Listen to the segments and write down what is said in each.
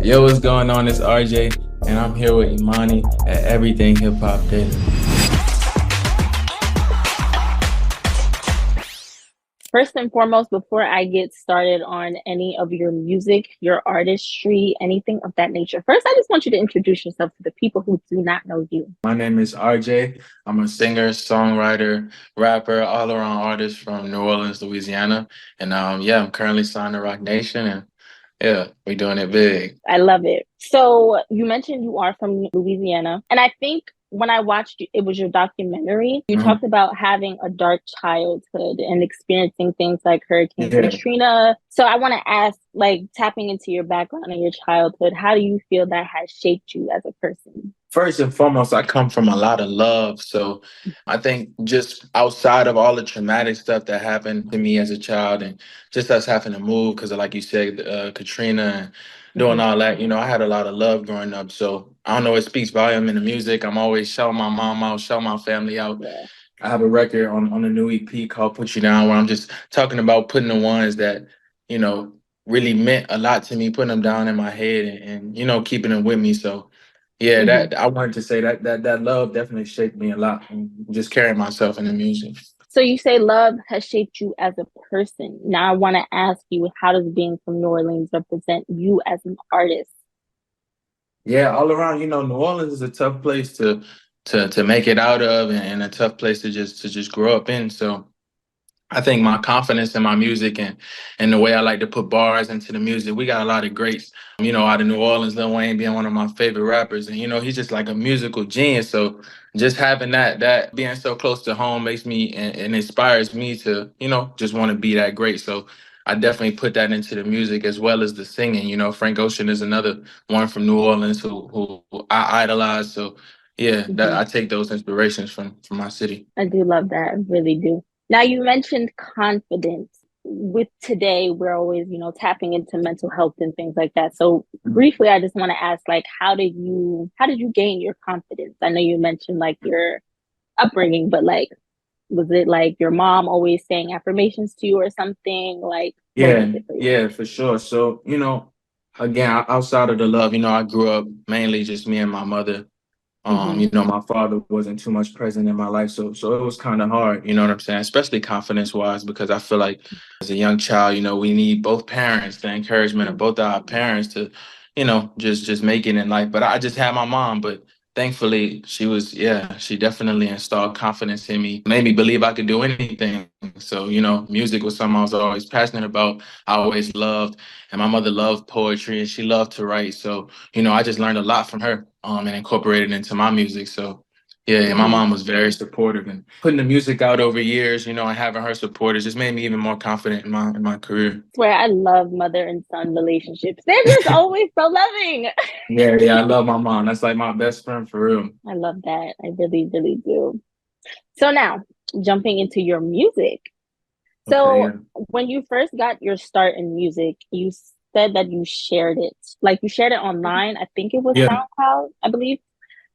Yo, what's going on? It's RJ, and I'm here with Imani at Everything Hip Hop Daily. First and foremost, before I get started on any of your music, your artistry, anything of that nature, first, I just want you to introduce yourself to the people who do not know you. My name is RJ. I'm a singer, songwriter, rapper, all around artist from New Orleans, Louisiana. And yeah, I'm currently signed to Roc Nation, and yeah, we're doing it big. I love it. So you mentioned you are from Louisiana. And I think when I watched it was your documentary, you Mhm. talked about having a dark childhood and experiencing things like Hurricane Yeah. Katrina. So I want to ask, like, tapping into your background and your childhood, how do you feel that has shaped you as a person? First and foremost, I come from a lot of love. So I think just outside of all the traumatic stuff that happened to me as a child and just us having to move, because like you said, Katrina and doing Mhm. all that, I had a lot of love growing up. So I don't know, it speaks volume in the music. I'm always shouting my mom out, shouting my family out. Yeah. I have a record on a new EP called Put You Down, where I'm just talking about putting the ones that, you know, really meant a lot to me, putting them down in my head and keeping them with me. So yeah, Mhm. that I wanted to say that love definitely shaped me a lot, and just carrying myself in the music. So you say love has shaped you as a person. Now I want to ask you, how does being from New Orleans represent you as an artist? Yeah, all around, New Orleans is a tough place to make it out of, and a tough place to just grow up in. So I think my confidence in my music and the way I like to put bars into the music. We got a lot of greats, out of New Orleans. Lil Wayne being one of my favorite rappers, and he's just like a musical genius. So just having that being so close to home makes me and inspires me to just want to be that great. So I definitely put that into the music as well as the singing. Frank Ocean is another one from New Orleans who I idolize. So yeah, that Mhm. I take those inspirations from my city. I do love that. I really do. Now you mentioned confidence. With today, we're always, tapping into mental health and things like that. So briefly, I just want to ask, like, how did you gain your confidence? I know you mentioned like your upbringing, but like, was it like your mom always saying affirmations to you or something? Like, what was Yeah, it for you? yeah, for sure. So, again, outside of the love, I grew up mainly just me and my mother. Hmm. My father wasn't too much present in my life, so it was kind of hard, you know what I'm saying? Especially confidence wise, because I feel like as a young child, we need both parents, the encouragement of both our parents to, just make it in life. But I just had my mom, but thankfully she definitely installed confidence in me, made me believe I could do anything. So, music was something I was always passionate about. I always loved, and my mother loved poetry and she loved to write. So, I just learned a lot from her and incorporated into my music. So yeah, my Hmm. mom was very supportive and putting the music out over years, and having her support, it just made me even more confident in my career. Swear, I love mother and son relationships. They're just always so loving. Yeah, I love my mom. That's like my best friend for real. I love that. I really, really do. So now, jumping into your music. Okay, So yeah. when you first got your start in music, you said that you shared it. Like you shared it online. I think it was Yeah, SoundCloud, I believe.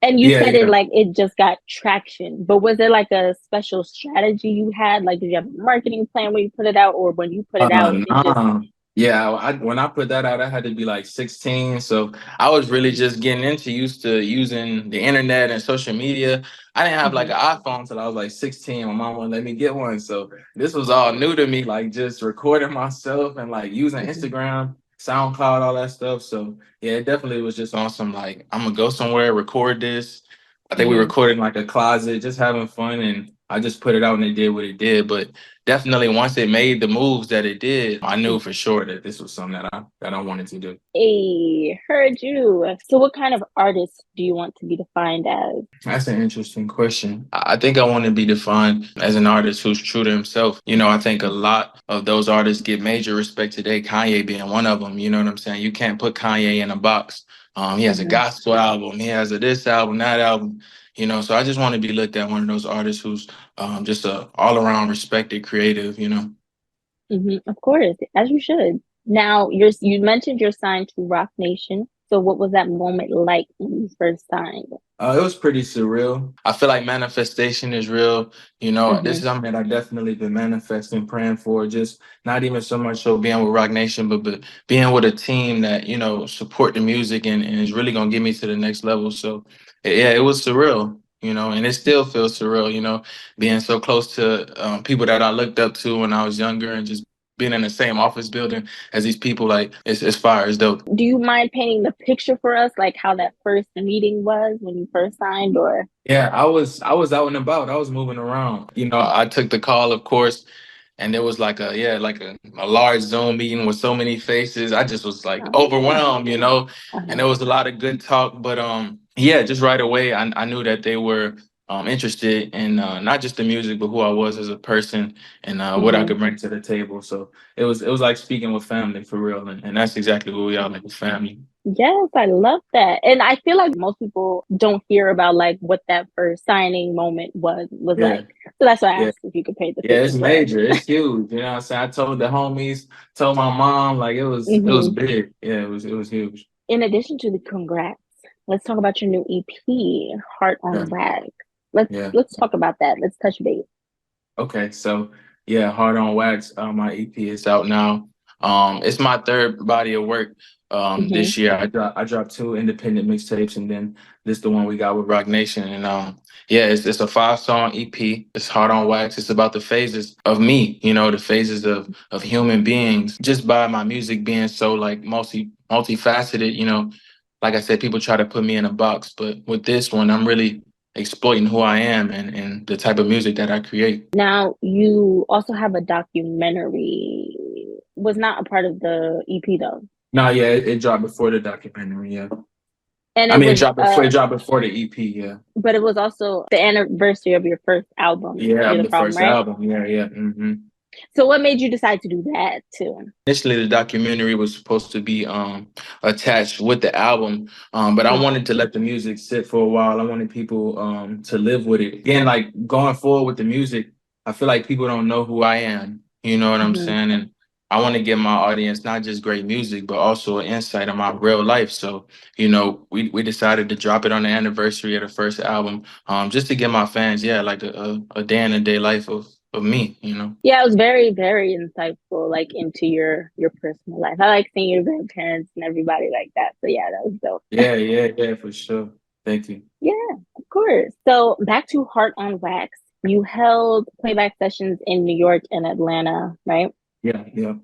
And you yeah, said it yeah. like it just got traction. But was there like a special strategy you had? Like, did you have a marketing plan when you put it out, or when you put it out, it just Nah. Yeah, when I put that out, I had to be like 16. So I was really just getting used to using the internet and social media. I didn't have like Mhm. an iPhone until I was like 16. My mom wouldn't let me get one. So this was all new to me, like just recording myself and like using Mhm. Instagram, SoundCloud, all that stuff. So yeah, it definitely was just awesome. Like, I'm gonna go somewhere, record this. I think we Mhm. recorded in like a closet, just having fun, and I just put it out and it did what it did. But definitely once it made the moves that it did, I knew for sure that this was something that I wanted to do. Hey, heard you. So what kind of artist do you want to be defined as? That's an interesting question. I think I want to be defined as an artist who's true to himself. I think a lot of those artists get major respect today, Kanye being one of them. You know what I'm saying? You can't put Kanye in a box. He has a Mhm. gospel album, he has a this album, that album. So I just want to be looked at one of those artists who's just a all around respected creative. Of course, as you should. Now, you mentioned you're signed to Roc Nation. So what was that moment like when you first signed? It was pretty surreal. I feel like manifestation is real. You know, this Mm-hmm. is something that I've definitely been manifesting, praying for. Just not even so much so being with Roc Nation, but being with a team that, you know, support the music and is really gonna get me to the next level. So yeah, it was surreal, you know, and it still feels surreal, you know, being so close to people that I looked up to when I was younger and just being in the same office building as these people, like it's fire, it's dope. Do you mind painting the picture for us, like how that first meeting was when you first signed, or? Yeah, I was out and about. I was moving around. You know, I took the call, of course, and there was like a large Zoom meeting with so many faces. I just was like Oh, overwhelmed, you know, and uh-huh. there was a lot of good talk. But yeah, just right away, I knew that they were interested in not just the music, but who I was as a person and what I Hmm. could bring to the table. So it was like speaking with family for real, and that's exactly what we are, like a family. Yes, I love that. And I feel like most people don't hear about like what that first signing moment was Yeah, like. So that's why I yeah. asked if you could paint the Yeah, picture it's for us. major. It's huge. You know what I'm saying? I told the homies, told my mom, like it was Hmm. big. Yeah, it was huge. In addition to the congrats, let's talk about your new EP, Heart Yeah. on Wax. Let's Yeah. let's talk about that. Let's touch base. Okay, so yeah, Hard on Wax, my EP is out now. It's my third body of work Hmm. this year. I dropped two independent mixtapes and then this the one we got with Roc Nation. And yeah, it's a 5-song EP. It's Hard on Wax. It's about the phases of me, you know, the phases of human beings. Just by my music being so like multifaceted, you know, like I said, people try to put me in a box, but with this one, I'm really exploiting who I am and the type of music that I create. Now you also have a documentary. Was not a part of the EP though. No, yeah, it dropped before the documentary. Yeah, And I it mean, was it dropped before the EP. Yeah, but it was also the anniversary of your first album, yeah, You're of the the Problem, first right? album. Yeah, yeah. So what made you decide to do that too? Initially, the documentary was supposed to be attached with the album, but I Uh-huh. wanted to let the music sit for a while. I wanted people to live with it. Again, like going forward with the music, I feel like people don't know who I am. You know what I'm Hmm. saying? And I want to give my audience not just great music, but also an insight of my real life. So, you know, we decided to drop it on the anniversary of the first album, just to give my fans, yeah, like a day in a day life of me. You know. Yeah, it was very, very insightful, like into your personal life. I like seeing your grandparents and everybody like that. So yeah, that was dope. Yeah, yeah, yeah, for sure. Thank you. Yeah, of course. So back to Heart on Wax. You held playback sessions in New York and Atlanta, right? Yeah, yeah.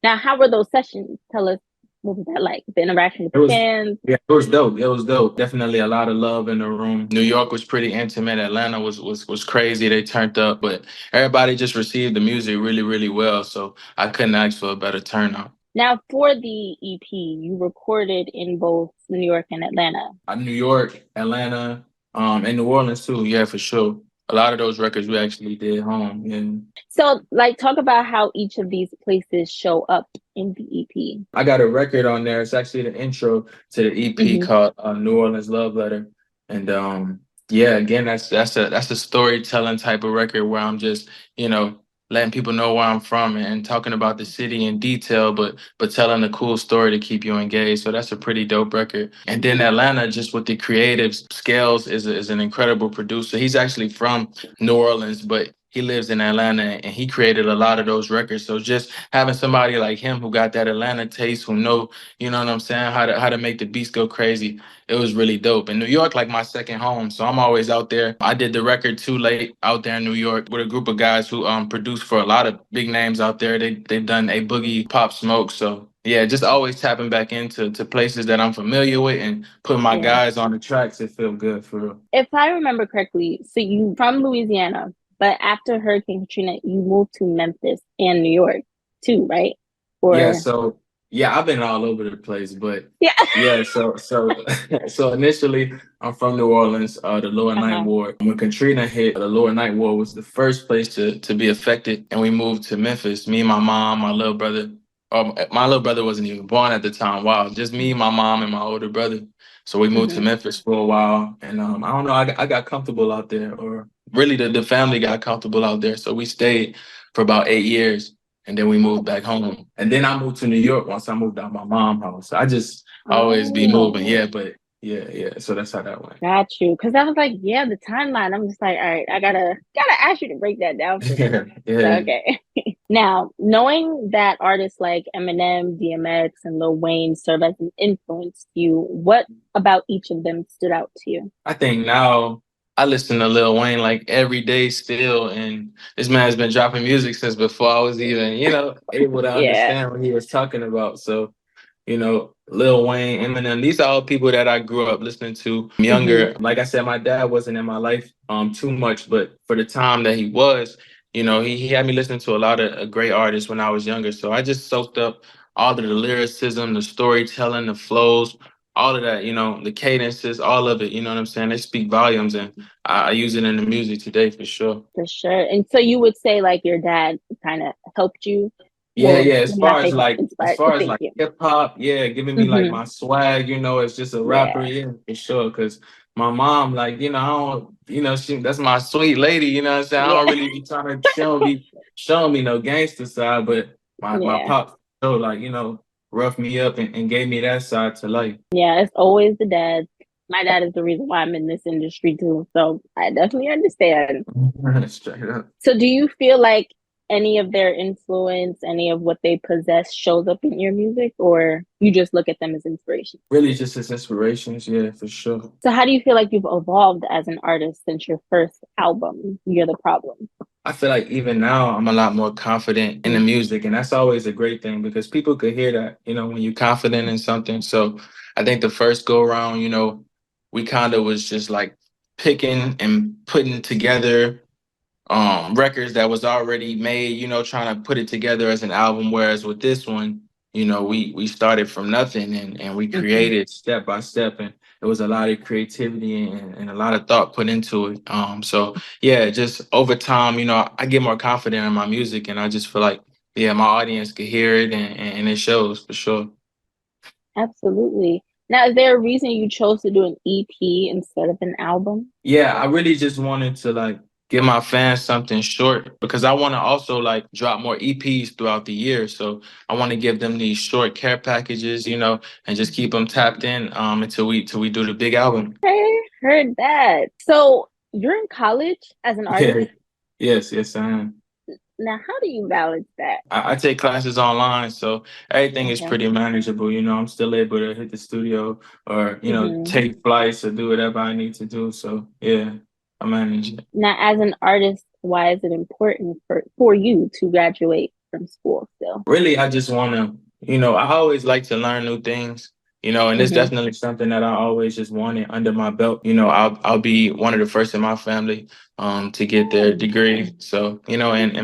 Now, how were those sessions? Tell us, what was that like? The interaction with It the was fans? yeah, it was dope. It was dope. Definitely a lot of love in the room. New York was pretty intimate. Atlanta was crazy. They turned up, but everybody just received the music really, really well. So I couldn't ask for a better turnout. Now, for the EP, you recorded in both New York and Atlanta. New York, Atlanta, and New Orleans too. Yeah, for sure. A lot of those records we actually did home. Yeah. So, like, talk about how each of these places show up in the EP. I got a record on there. It's actually the intro to the EP Hmm. called New Orleans Love Letter. And yeah, again, that's a storytelling type of record where I'm just, you know, letting people know where I'm from and talking about the city in detail, but telling a cool story to keep you engaged. So that's a pretty dope record. And then Atlanta, just with the creative scales, is an incredible producer. He's actually from New Orleans, but he lives in Atlanta and he created a lot of those records. So just having somebody like him who got that Atlanta taste, who know, you know what I'm saying, how to make the beats go crazy, it was really dope. And New York, like my second home, so I'm always out there. I did the record Too Late out there in New York with a group of guys who produced for a lot of big names out there. They've done A Boogie, Pop Smoke, so yeah, just always tapping back into places that I'm familiar with and putting my Yeah. guys on the tracks. It feel good for real. If I remember correctly, so you from Louisiana, but after Hurricane Katrina, you moved to Memphis and New York too, right? Yeah, Or so yeah, I've been all over the place, but yeah. yeah, so so initially I'm from New Orleans, the Lower Ninth Uh-huh. Ward. When Katrina hit, the Lower Ninth Ward was the first place to be affected, and we moved to Memphis. Me, my mom, my little brother. My little brother wasn't even born at the time. Wow, just me, my mom, and my older brother. So we moved to Hmm. Memphis for a while, and I don't know, I got comfortable out there, or really the family got comfortable out there. So we stayed for about 8 years. and then we moved back home. And then I moved to New York once I moved out my mom's house. So I just always be moving. Oh, Yeah, but yeah. So that's how that went. got you. Because I was like, yeah, the timeline. I'm just like, all right, I gotta ask you to break that down for me. So Yeah. okay. Now, knowing that artists like Eminem, DMX, and Lil Wayne serve as an influence to you, what about each of them stood out to you? I think now I listen to Lil Wayne like every day still, and this man has been dropping music since before I was even, able to Yeah. understand what he was talking about. So, Lil Wayne, Eminem, these are all people that I grew up listening to. Hmm. Younger, like I said, my dad wasn't in my life too much, but for the time that he was, he had me listening to a lot of great artists when I was younger. So I just soaked up all of the lyricism, the storytelling, the flows, all of that, the cadences, all of it, you know what I'm saying? They speak volumes, and I use it in the music today for sure. For sure. And so you would say like your dad kind of helped you, Yeah, or yeah. let me not say helped, As inspired. far as Thank like you. hip hop, yeah, giving me like Hmm. my swag, as just a rapper, Yeah. yeah, for sure. Cause my mom, like, I don't, that's my sweet lady, you know what I'm saying? I Yeah. don't really be trying to, she don't be showing me no gangster side, but my Yeah. pop, so like, roughed me up and gave me that side to life. Yeah. It's always the dad. My dad is the reason why I'm in this industry too. So I definitely understand. Straight up. So do you feel like any of their influence, any of what they possess shows up in your music, or you just look at them as inspiration? Really just as inspirations, yeah, for sure. So how do you feel like you've evolved as an artist since your first album, You're the Problem? I feel like even now I'm a lot more confident in the music, and that's always a great thing because people could hear that, when you're confident in something. So I think the first go around, we kind of was just like picking and putting together records that was already made, trying to put it together as an album. Whereas with this one, we started from nothing and we Mm-hmm. created step by step, and it was a lot of creativity and a lot of thought put into it. So yeah, just over time, I get more confident in my music, and I just feel like yeah, my audience could hear it, and it shows for sure. Absolutely. Now, is there a reason you chose to do an EP instead of an album? Yeah, I really just wanted to like give my fans something short because I want to also like drop more EPs throughout the year. So I want to give them these short care packages, and just keep them tapped in until we do the big album. I heard that. So you're in college as an artist. Yeah. Yes, I am. Now, how do you balance that? I take classes online, so everything is Okay. pretty manageable. I'm still able to hit the studio or, Hmm. take flights or do whatever I need to do. So yeah, I manage it. Now, as an artist, why is it important for you to graduate from school still? Really, I just want to, I always like to learn new things, and it's Hmm. definitely something that I always just wanted under my belt. I'll be one of the first in my family to get their degree. So, and Okay.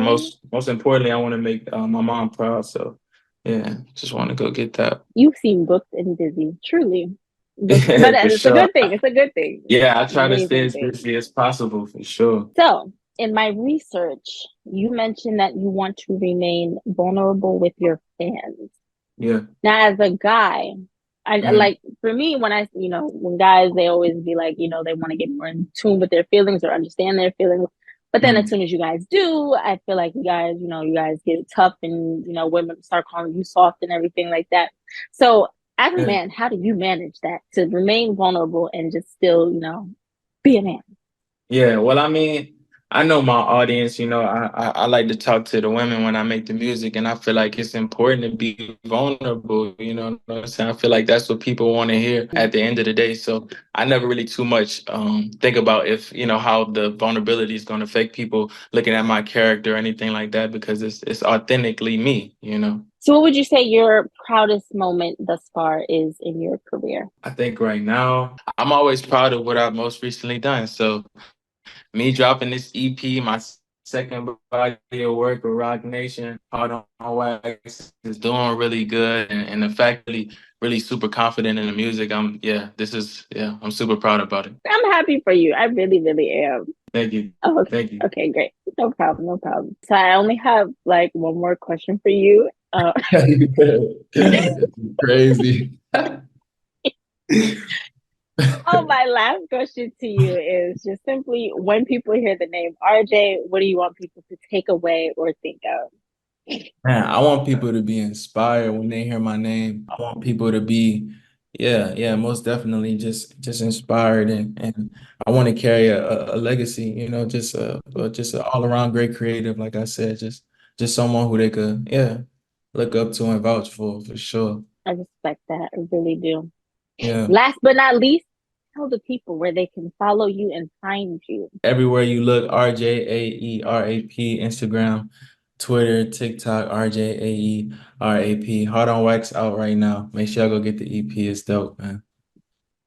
most importantly, I want to make my mom proud. So, yeah, just want to go get that. You seem booked and busy, truly. But For it's a sure. good thing. It's a good thing. Yeah, I try to stay Amazing as thing. busy as possible for sure. So, in my research, you mentioned that you want to remain vulnerable with your fans. Yeah. Now, as a guy, I Mhm. like for me when when guys they always be like they want to get more in tune with their feelings or understand their feelings. But then as Mhm. soon as you guys do, I feel like you guys get tough and women start calling you soft and everything like that. So as a Yeah. man, how do you manage that to remain vulnerable and just still, be a man? Yeah, well, I mean, I know my audience. I like to talk to the women when I make the music, and I feel like it's important to be vulnerable. You know what I'm saying? I feel like that's what people want to hear at the end of the day. So I never really too much think about if how the vulnerability is going to affect people looking at my character or anything like that because it's authentically me. So what would you say your proudest moment thus far is in your career? I think right now I'm always proud of what I've most recently done. So me dropping this EP, my second body of work with Roc Nation, Hard on Wax is doing really good, and the fact really super confident in the music. I'm super proud about it. I'm happy for you. I really, really am. Thank you, Oh, thank you. okay, great. No problem, no problem. So I only have like one more question for you. Crazy. Oh, my last question to you is just simply when people hear the name Rjae, what do you want people to take away or think of? Man, I want people to be inspired when they hear my name. I want people to be, yeah, yeah, most definitely just inspired and I want to carry a legacy, just an all around great creative, like I said, just someone who they could, yeah, look up to and vouch for sure. I respect that. I really do. Yeah. Last but not least, tell the people where they can follow you and find you. Everywhere you look, RJAERAP, Instagram, Twitter, TikTok, RJAERAP. Hard on Wax out right now. Make sure y'all go get the EP. It's dope, man.